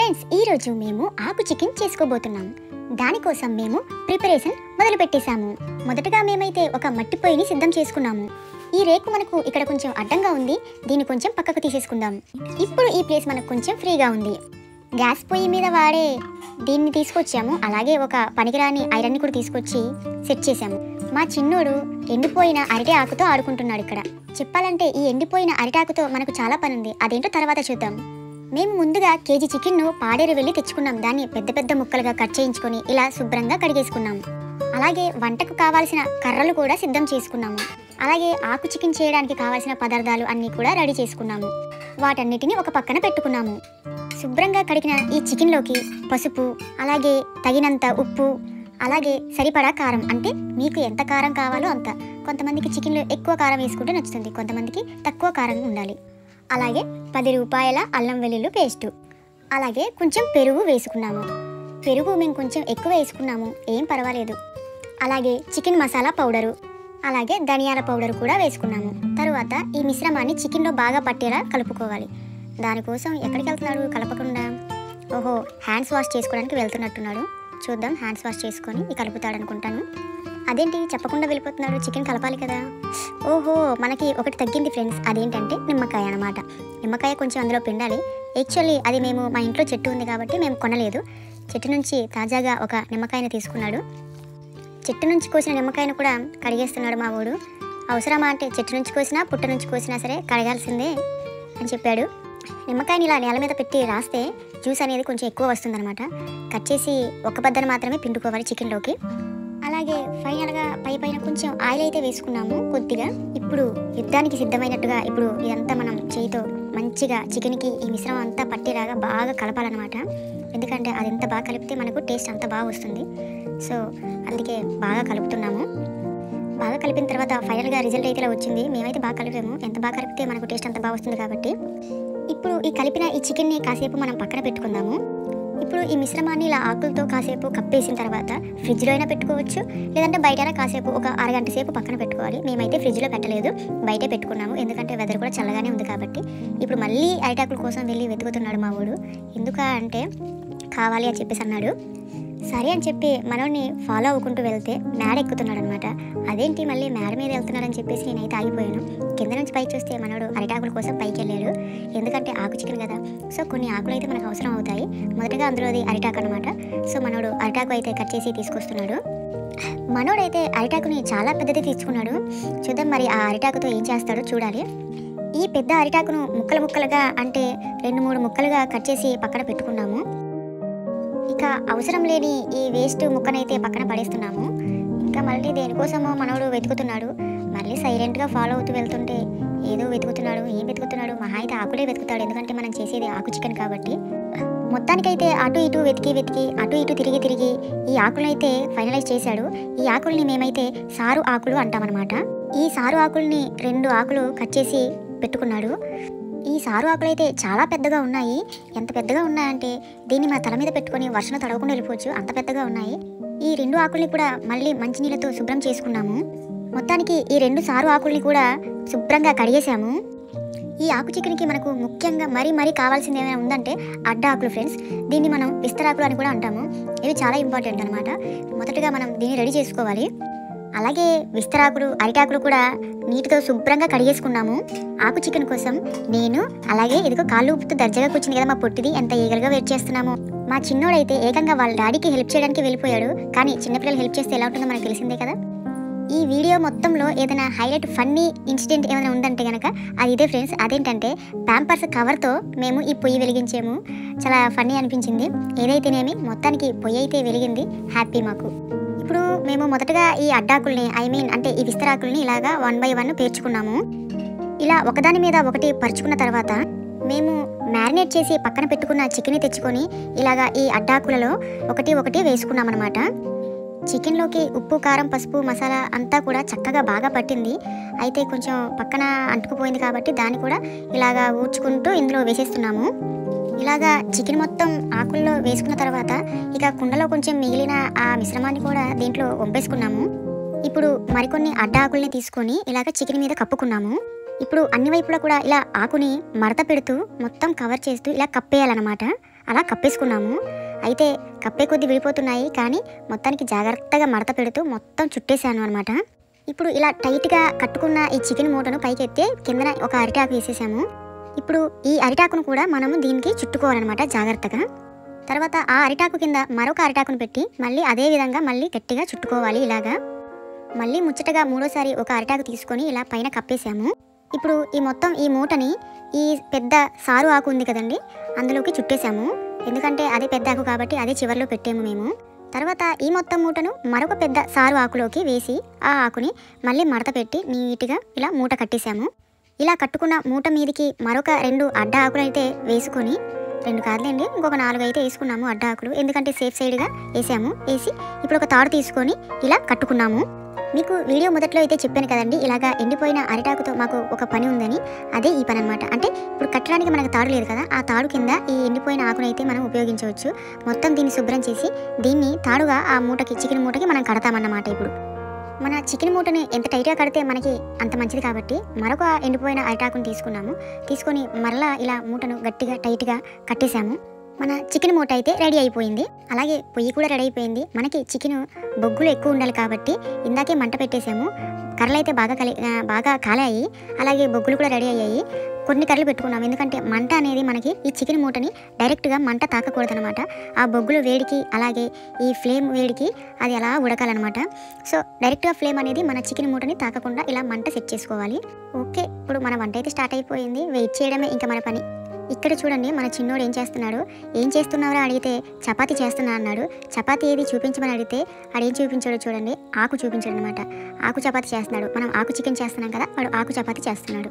Friends, ఈ రోజు మేము ఆకు చికెన్ చేసుకోబోతున్నాం. దానికోసం మేము ప్రిపరేషన్ మొదలు పెట్టేశాము. మొదటగా మేమైతే ఒక మట్టి పొయ్యిని సిద్ధం చేసుకున్నాము. ఈ రేకు మనకు ఇక్కడ కొంచెం అడ్డంగా ఉంది, దీన్ని కొంచెం పక్కకు తీసేసుకుందాం. ఇప్పుడు ఈ ప్లేస్ మనకు కొంచెం ఫ్రీగా ఉంది. గ్యాస్ పొయ్యి మీద వాడే దీన్ని తీసుకొచ్చాము. అలాగే ఒక పనికిరాని ఐరన్ని కూడా తీసుకొచ్చి సెట్ చేశాము. మా చిన్నోడు ఎండిపోయిన అరిటాకుతో ఆకుతో ఆడుకుంటున్నాడు. ఇక్కడ చెప్పాలంటే ఈ ఎండిపోయిన అరిటాకుతో మనకు చాలా పని ఉంది, అదేంటో తర్వాత చూద్దాం. మేము ముందుగా కేజీ చికెన్ను పాడేరు వెళ్ళి తెచ్చుకున్నాం. దాన్ని పెద్ద పెద్ద ముక్కలుగా కట్ చేయించుకొని ఇలా శుభ్రంగా కడిగేసుకున్నాము. అలాగే వంటకు కావాల్సిన కర్రలు కూడా సిద్ధం చేసుకున్నాము. అలాగే ఆకు చికెన్ చేయడానికి కావాల్సిన పదార్థాలు అన్నీ కూడా రెడీ చేసుకున్నాము. వాటన్నిటిని ఒక పక్కన పెట్టుకున్నాము. శుభ్రంగా కడిగిన ఈ చికెన్లోకి పసుపు, అలాగే తగినంత ఉప్పు, అలాగే సరిపడా కారం, అంటే మీకు ఎంత కారం కావాలో అంత. కొంతమందికి చికెన్లో ఎక్కువ కారం వేసుకుంటే నచ్చుతుంది, కొంతమందికి తక్కువ కారం ఉండాలి. అలాగే 10 రూపాయల అల్లం వెల్లుల్లి పేస్టు, అలాగే కొంచెం పెరుగు వేసుకున్నాము. పెరుగు మేము కొంచెం ఎక్కువ వేసుకున్నాము, ఏం పర్వాలేదు. అలాగే చికెన్ మసాలా పౌడరు, అలాగే ధనియాల పౌడర్ కూడా వేసుకున్నాము. తరువాత ఈ మిశ్రమాన్ని చికెన్లో బాగా పట్టేలా కలుపుకోవాలి. దానికోసం ఎక్కడికి వెళ్తున్నాడు కలపకుండా? ఓహో, హ్యాండ్స్ వాష్ చేసుకోవడానికి వెళ్తున్నట్టున్నాడు. చూద్దాం, హ్యాండ్స్ వాష్ చేసుకొని కలుపుతాడు అనుకుంటాను. అదేంటి చెప్పకుండా వెళ్ళిపోతున్నాడు? చికెన్ కలపాలి కదా. ఓహో, మనకి ఒకటి తగ్గింది ఫ్రెండ్స్, అదేంటంటే నిమ్మకాయ అన్నమాట. నిమ్మకాయ కొంచెం అందులో పిండాలి. యాక్చువల్లీ అది మేము మా ఇంట్లో చెట్టు ఉంది కాబట్టి మేము కొనలేదు. చెట్టు నుంచి తాజాగా ఒక నిమ్మకాయని తీసుకున్నాడు. చెట్టు నుంచి కోసిన నిమ్మకాయను కూడా కడిగేస్తున్నాడు మా ఊడు. అవసరమా అంటే చెట్టు నుంచి కోసినా పుట్ట నుంచి కోసినా సరే కడగాల్సిందే అని చెప్పాడు. నిమ్మకాయని ఇలా నేల మీద పెట్టి రాస్తే జ్యూస్ అనేది కొంచెం ఎక్కువ వస్తుందన్నమాట. కట్ చేసి ఒక బద్దను మాత్రమే పిండుకోవాలి చికెన్లోకి. అలాగే ఫైనల్గా పైన కొంచెం ఆయిల్ అయితే వేసుకున్నాము కొద్దిగా. ఇప్పుడు యుద్ధానికి సిద్ధమైనట్టుగా ఇప్పుడు ఇదంతా మనం చేయితో మంచిగా చికెన్కి ఈ మిశ్రమం అంతా పట్టేలాగా బాగా కలపాలన్నమాట. ఎందుకంటే అది ఎంత బాగా కలిపితే మనకు టేస్ట్ అంత బాగా వస్తుంది. సో అందుకే బాగా కలుపుతున్నాము. బాగా కలిపిన తర్వాత ఫైనల్గా రిజల్ట్ అయితే ఇలా వచ్చింది. మేమైతే బాగా కలిపాము, ఎంత బాగా కలిపితే మనకు టేస్ట్ అంత బాగా వస్తుంది కాబట్టి. ఇప్పుడు ఈ కలిపిన ఈ చికెన్ని కాసేపు మనం పక్కన పెట్టుకుందాము. ఇప్పుడు ఈ మిశ్రమాన్ని ఇలా ఆకులతో కాసేపు కప్పేసిన తర్వాత ఫ్రిడ్జ్లో అయినా పెట్టుకోవచ్చు, లేదంటే బయట కాసేపు ఒక అరగంట సేపు పక్కన పెట్టుకోవాలి. మేమైతే ఫ్రిడ్జ్లో పెట్టలేదు, బయటే పెట్టుకున్నాము. ఎందుకంటే వెదర్ కూడా చల్లగానే ఉంది కాబట్టి. ఇప్పుడు మళ్ళీ అరిటాకుల కోసం వెళ్ళి వెతుకుతున్నాడు మా ఊడు. ఎందుకు అంటే కావాలి అని చెప్పేసి అన్నాడు. సరే అని చెప్పి మనోడిని ఫాలో అవ్వకుంటూ వెళ్తే మేడ ఎక్కుతున్నాడు అనమాట. అదేంటి మళ్ళీ మేడ మీద వెళ్తున్నాడని చెప్పేసి నేనైతే ఆగిపోయాను. కింద నుంచి పైకి చూస్తే మనోడు అరిటాకుల కోసం పైకి వెళ్ళాడు. ఎందుకంటే ఆకు చికెన్ కదా, సో కొన్ని ఆకులు అయితే మనకు అవసరం అవుతాయి. మొదటగా అందులోది అరిటాకు అనమాట. సో మనోడు అరిటాకు అయితే కట్ చేసి తీసుకొస్తున్నాడు. మనోడైతే అరిటాకుని చాలా పెద్దది తీసుకున్నాడు. చూద్దాం మరి ఆ అరిటాకుతో ఏం చేస్తాడో చూడాలి. ఈ పెద్ద అరిటాకును ముక్కలుగా అంటే 2-3 ముక్కలుగా కట్ చేసి పక్కన పెట్టుకున్నాము. ఇక అవసరం లేని ఈ వేస్ట్ ముక్కనైతే పక్కన పడేస్తున్నాము. ఇంకా మళ్ళీ దేనికోసమో మనోడు వెతుకుతున్నాడు. మళ్ళీ సైలెంట్గా ఫాలో అవుతూ వెళ్తుంటే ఏదో వెతుకుతున్నాడు. ఏం వెతుకుతున్నాడు? మహా అయితే ఆకులే వెతుకుతాడు, ఎందుకంటే మనం చేసేది ఆకు చికెన్ కాబట్టి. మొత్తానికైతే అటు ఇటు వెతికి అటు ఇటు తిరిగి ఈ ఆకులనైతే ఫైనలైజ్ చేశాడు. ఈ ఆకుల్ని మేమైతే సారు ఆకులు అంటామన్నమాట. ఈ సారు ఆకుల్ని 2 ఆకులు కట్ చేసి పెట్టుకున్నాడు. ఈ సారు ఆకులు అయితే చాలా పెద్దగా ఉన్నాయి. ఎంత పెద్దగా ఉన్నాయంటే దీన్ని మా తల మీద పెట్టుకొని వర్షంలో తడవకుండా వెళ్ళిపోవచ్చు, అంత పెద్దగా ఉన్నాయి. ఈ 2 ఆకుల్ని కూడా మళ్ళీ మంచినీళ్ళతో శుభ్రం చేసుకున్నాము. మొత్తానికి ఈ 2 సారు ఆకుల్ని కూడా శుభ్రంగా కడిగేసాము. ఈ ఆకు చికెన్కి మనకు ముఖ్యంగా మరీ కావాల్సింది ఏమైనా ఉందంటే అడ్డ ఆకులు ఫ్రెండ్స్. దీన్ని మనం విస్తరాకులు అని కూడా అంటాము. ఇవి చాలా ఇంపార్టెంట్ అనమాట. మొదటగా మనం దీన్ని రెడీ చేసుకోవాలి. అలాగే విస్తరాకులు, అరిటాకులు కూడా నీటితో శుభ్రంగా కడిగేసుకున్నాము ఆకు చికెన్ కోసం. నేను అలాగే ఇదిగో కాళ్ళు ఊపుతూ దర్జాగా కూర్చుంది కదా మా పొట్టిది, ఎంత ఈగలుగా వెయిట్ చేస్తున్నాము. మా చిన్నోడైతే ఏకంగా వాళ్ళ డాడీకి హెల్ప్ చేయడానికి వెళ్ళిపోయాడు. కానీ చిన్నపిల్లలు హెల్ప్ చేస్తే ఎలా ఉంటుందో మనకు తెలిసిందే కదా. ఈ వీడియో మొత్తంలో ఏదైనా హైలైట్ ఫన్నీ ఇన్సిడెంట్ ఏమైనా ఉందంటే కనుక అది ఇదే ఫ్రెండ్స్. అదేంటంటే ప్యాంపర్స్ కవర్తో మేము ఈ పొయ్యి వెలిగించాము. చాలా ఫన్నీ అనిపించింది. ఏదైతేనేమి మొత్తానికి పొయ్యి అయితే వెలిగింది, హ్యాపీ మాకు. ఇప్పుడు మేము మొదటగా ఈ అడ్డాకుల్ని అంటే ఈ విస్తరాకుల్ని ఇలాగా 1 by 1 పేర్చుకున్నాము. ఇలా ఒకదాని మీద ఒకటి పరుచుకున్న తర్వాత మేము మ్యారినేట్ చేసి పక్కన పెట్టుకున్న చికెన్ని తెచ్చుకొని ఇలాగా ఈ అడ్డాకులలో ఒకటి వేసుకున్నాం అనమాట. చికెన్లోకి ఉప్పు, కారం, పసుపు, మసాలా అంతా కూడా చక్కగా బాగా పట్టింది. అయితే కొంచెం పక్కన అంటుకుపోయింది కాబట్టి దాన్ని కూడా ఇలాగా ఊడ్చుకుంటూ ఇందులో వేసేస్తున్నాము. ఇలాగా చికెన్ మొత్తం ఆకుల్లో వేసుకున్న తర్వాత ఇక కుండలో కొంచెం మిగిలిన ఆ మిశ్రమాన్ని కూడా దీంట్లో వంపేసుకున్నాము. ఇప్పుడు మరికొన్ని అడ్డ ఆకుల్ని తీసుకొని ఇలాగ చికెన్ మీద కప్పుకున్నాము. ఇప్పుడు అన్ని వైపులా కూడా ఇలా ఆకుని మడత పెడుతూ మొత్తం కవర్ చేస్తూ ఇలా కప్పేయాలన్నమాట. అలా కప్పేసుకున్నాము. అయితే కప్పే కొద్దీ విడిపోతున్నాయి, కానీ మొత్తానికి జాగ్రత్తగా మడత పెడుతూ మొత్తం చుట్టేసాను అనమాట. ఇప్పుడు ఇలా టైట్గా కట్టుకున్న ఈ చికెన్ మూటను పైకి ఎత్తే కిందన ఒక అరిటాకు వేసేసాము. ఇప్పుడు ఈ అరిటాకును కూడా మనము దీనికి చుట్టుకోవాలన్నమాట జాగ్రత్తగా. తర్వాత ఆ అరిటాకు కింద మరొక అరిటాకును పెట్టి మళ్ళీ అదే విధంగా మళ్ళీ గట్టిగా చుట్టుకోవాలి. ఇలాగా మళ్ళీ ముచ్చటగా మూడోసారి ఒక అరిటాకు తీసుకొని ఇలా పైన కప్పేసాము. ఇప్పుడు ఈ మొత్తం ఈ మూటని ఈ పెద్ద సారు ఆకు ఉంది కదండి, అందులోకి చుట్టేసాము. ఎందుకంటే అదే పెద్ద ఆకు కాబట్టి అదే చివరిలో పెట్టాము మేము. తర్వాత ఈ మొత్తం మూటను మరొక పెద్ద సారు ఆకులోకి వేసి ఆ ఆకుని మళ్ళీ మడత పెట్టి నీట్గా ఇలా మూట కట్టేసాము. ఇలా కట్టుకున్న మూట మీదకి మరొక 2 అడ్డ ఆకులు అయితే వేసుకొని, 2 కాదులేండి, ఇంకొక 4 అయితే వేసుకున్నాము అడ్డ ఆకులు. ఎందుకంటే సేఫ్ సైడ్గా వేసాము. వేసి ఇప్పుడు ఒక తాడు తీసుకొని ఇలా కట్టుకున్నాము. మీకు వీడియో మొదట్లో అయితే చెప్పాను కదండి, ఇలాగా ఎండిపోయిన అరిటాకుతో మాకు ఒక పని ఉందని. అదే ఈ పని అనమాట. అంటే ఇప్పుడు కట్టడానికి మనకు తాడు లేదు కదా, ఆ తాడు కింద ఈ ఎండిపోయిన ఆకునైతే మనం ఉపయోగించవచ్చు. మొత్తం దీన్ని శుభ్రం చేసి దీన్ని తాడుగా ఆ మూటకి, చికెన్ మూటకి మనం కడతామన్నమాట. ఇప్పుడు మన చికెన్ మూటని ఎంత టైట్గా కడితే మనకి అంత మంచిది కాబట్టి మరొక ఎండిపోయిన అరిటాకును తీసుకొని మరలా ఇలా మూటను గట్టిగా టైట్గా కట్టేసాము. మన చికెన్ మూట అయితే రెడీ అయిపోయింది. అలాగే పొయ్యి కూడా రెడీ అయిపోయింది. మనకి చికెన్ బొగ్గులు ఎక్కువ ఉండాలి కాబట్టి ఇందాకే మంట పెట్టేసాము. కర్రలు అయితే బాగా కాలాయి. అలాగే బొగ్గులు కూడా రెడీ అయ్యాయి. కొన్ని కర్రలు పెట్టుకున్నాము, ఎందుకంటే మంట అనేది మనకి ఈ చికెన్ మూటని డైరెక్ట్గా మంట తాకకూడదనమాట. ఆ బొగ్గులు వేడికి అలాగే ఈ ఫ్లేమ్ వేడికి అది అలా ఉడకాలన్నమాట. సో డైరెక్ట్గా ఫ్లేమ్ అనేది మన చికెన్ మూటని తాకకుండా ఇలా మంట సెట్ చేసుకోవాలి. ఓకే, ఇప్పుడు మన వంట అయితే స్టార్ట్ అయిపోయింది. వెయిట్ చేయడమే ఇంకా మన పని. ఇక్కడ చూడండి, మన చిన్నోడు ఏం చేస్తున్నారో అడిగితే చపాతీ చేస్తున్నా అన్నాడు. చపాతీ ఏది చూపించమని అడిగితే ఆడేం చూపించాడో చూడండి, ఆకు చూపించాడు అనమాట. ఆకు చపాతీ చేస్తున్నాడు. మనం ఆకు చికెన్ చేస్తున్నాం కదా, వాడు ఆకు చపాతీ చేస్తున్నాడు.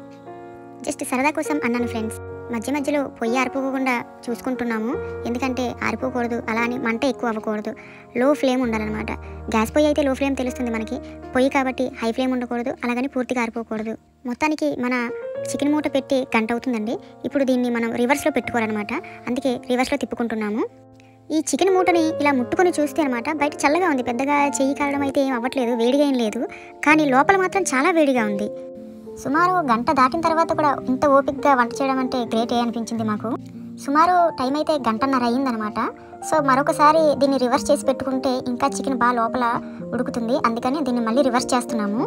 జస్ట్ సరదా కోసం అన్నాను ఫ్రెండ్స్. మధ్యలో పొయ్యి ఆరిపోకుండా చూసుకుంటున్నాము, ఎందుకంటే ఆరిపోకూడదు, అలా అని మంట ఎక్కువ అవ్వకూడదు, లో ఫ్లేమ్ ఉండాలన్నమాట. గ్యాస్ పొయ్యి అయితే లో ఫ్లేమ్ తెలుస్తుంది మనకి, పొయ్యి కాబట్టి హై ఫ్లేమ్ ఉండకూడదు, అలాగని పూర్తిగా ఆరిపోకూడదు. మొత్తానికి మన చికెన్ మూట పెట్టి గంట అవుతుందండి. ఇప్పుడు దీన్ని మనం రివర్స్లో పెట్టుకోవాలన్నమాట. అందుకే రివర్స్లో తిప్పుకుంటున్నాము. ఈ చికెన్ మూటని ఇలా ముట్టుకొని చూస్తే అనమాట, బయట చల్లగా ఉంది, పెద్దగా చెయ్యి కారడం అయితే ఏం అవ్వట్లేదు, వేడిగా ఏం లేదు, కానీ లోపల మాత్రం చాలా వేడిగా ఉంది. సుమారు గంట దాటిన తర్వాత కూడా ఇంత ఓపికగా వంట చేయడం అంటే గ్రేట్ అనిపించింది మాకు. సుమారు టైం అయితే 1.5 గంట అయ్యిందనమాట. సో మరొకసారి దీన్ని రివర్స్ చేసి పెట్టుకుంటే ఇంకా చికెన్ బాగా లోపల ఉడుకుతుంది. అందుకని దీన్ని మళ్ళీ రివర్స్ చేస్తున్నాము.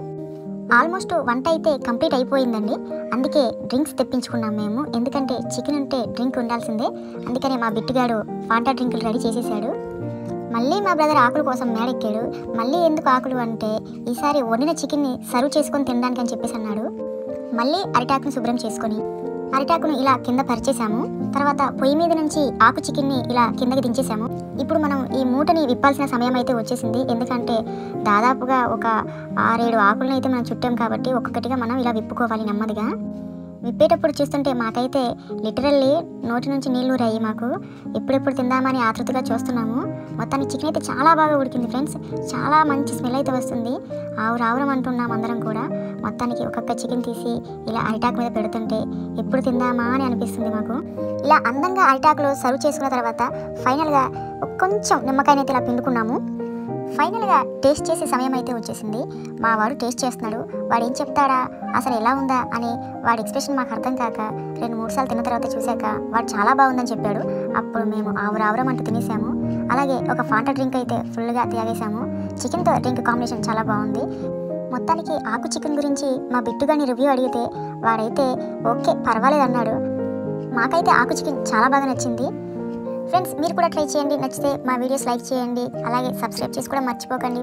ఆల్మోస్ట్ వంట అయితే కంప్లీట్ అయిపోయిందండి. అందుకే డ్రింక్స్ తెప్పించుకున్నాం మేము, ఎందుకంటే చికెన్ అంటే డ్రింక్ ఉండాల్సిందే. అందుకనే మా బిట్టుగాడు ఫాంటా డ్రింకులు రెడీ చేసేసాడు. మళ్ళీ మా బ్రదర్ ఆకుల కోసం మేడెక్కాడు. మళ్ళీ ఎందుకు ఆకులు అంటే, ఈసారి వండిన చికెన్ని సర్వ్ చేసుకొని తినడానికి అని చెప్పేసి అన్నాడు. మళ్ళీ అరిటాకును శుభ్రం చేసుకొని అరిటాకును ఇలా కింద పరిచేసాము. తర్వాత పొయ్యి మీద నుంచి ఆకు చికెన్ని ఇలా కిందకి దించేసాము. ఇప్పుడు మనం ఈ మూటని విప్పాల్సిన సమయం అయితే వచ్చేసింది. ఎందుకంటే దాదాపుగా ఒక 6-7 ఆకులను అయితే మనం చుట్టాం కాబట్టి ఒక్కొక్కటిగా మనం ఇలా విప్పుకోవాలి నెమ్మదిగా. విప్పేటప్పుడు చూస్తుంటే మాకైతే లిటరల్లీ నోటి నుంచి నీళ్ళు ఊరాయి. మాకు ఎప్పుడెప్పుడు తిందామని ఆతృతగా చూస్తున్నాము. మొత్తానికి చికెన్ అయితే చాలా బాగా ఉడికింది ఫ్రెండ్స్. చాలా మంచి స్మెల్ అయితే వస్తుంది. ఆవురం అంటున్నాం అందరం కూడా. మొత్తానికి ఒక్కొక్క చికెన్ తీసి ఇలా అరిటాకు మీద పెడుతుంటే ఎప్పుడు తిందామా అని అనిపిస్తుంది మాకు. ఇలా అందంగా అరిటాకులో సర్వ్ చేసుకున్న తర్వాత ఫైనల్గా కొంచెం నిమ్మకాయనైతే ఇలా పిండుకున్నాము. ఫైనల్గా టేస్ట్ చేసే సమయం అయితే వచ్చేసింది. మా వాడు టేస్ట్ చేస్తున్నాడు. వాడు ఏం చెప్తాడా, అసలు ఎలా ఉందా అని వాడి ఎక్స్ప్రెషన్ మాకు అర్థం కాక 2-3 సార్లు తిన్న తర్వాత చూశాక వాడు చాలా బాగుందని చెప్పాడు. అప్పుడు మేము ఆవురం అంటూ తినేసాము. అలాగే ఒక ఫాంటా డ్రింక్ అయితే ఫుల్గా తాగేసాము. చికెన్తో డ్రింక్ కాంబినేషన్ చాలా బాగుంది. మొత్తానికి ఆకు చికెన్ గురించి మా బిట్టుగాని రివ్యూ అడిగితే వాడైతే ఓకే పర్వాలేదు అన్నాడు. మాకైతే ఆకు చికెన్ చాలా బాగా నచ్చింది. ఫ్రెండ్స్, మీరు కూడా ట్రై చేయండి. నచ్చితే మా వీడియోస్ లైక్ చేయండి, అలాగే సబ్స్క్రైబ్ చేసుకోవడం మర్చిపోకండి.